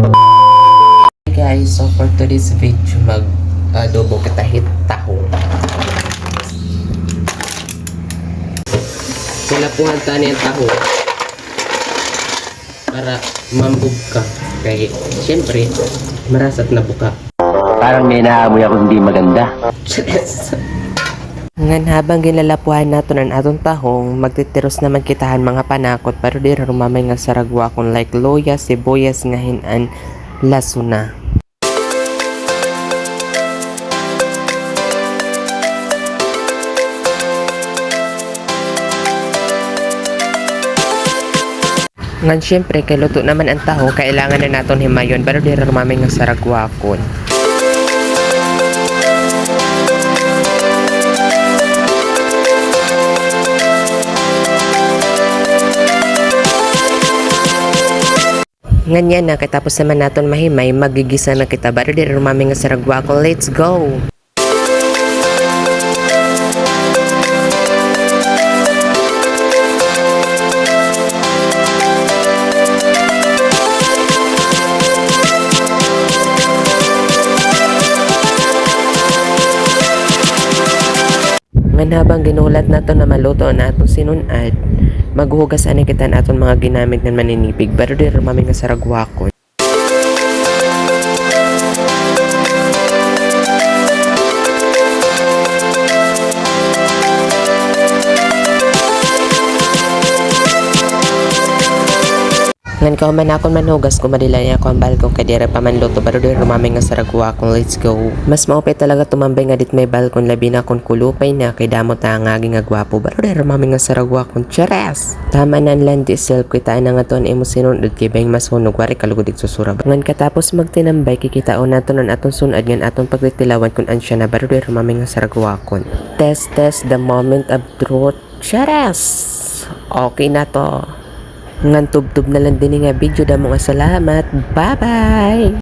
Hey guys, so for today's video adobo kita hit tahong. Silapuhan tani ang tahong para mambug ka. Kaya siyempre, marasat na buka. Parang may naamoy ako hindi maganda. Ngan habang ginalapuhan naton ang atong tahong, magtitiros naman kitahan mga panakot pero di rumamay nga saragwa kung like loya, sibuyas nga hinan, lasuna. Ngan syempre kay luto naman ang taho, kailangan na naton himayon pero di rumamay nga saragwa kon. Nganyan na katapos naman naton mahimay, magigisa na kita pero di rumami nga saragwa ko. Let's go! Ngan habang ginulat nato na maluto na atong sinunad, maghugas ani kita na aton mga ginamit ng maninipig pero di rumami nga saragwakon. Ngan ka man akon manhugas ko madilay ako ang balkon kay dire pa man luto pero di rumami nga saragwakon. Let's go. Mas maupay talaga tumambay nga dit may balkon labi na kon kulupay na kay damo ta nga agi nga gwapo pero di rumami nga saragwakon. Chares. Tama nan landi self kitaan na nga ton imo sinunod kay bang mas hunog wari kalugodig susura. Ngan katapos magtinambay kikitaon naton ang aton sunad ngan aton pagtitilawan kun ansya na pero di rumami nga saragwakon. Test the moment of truth. Chares. Okay na to. Ngan tubtub na lang din nga video, damo nga salamat. Bye bye.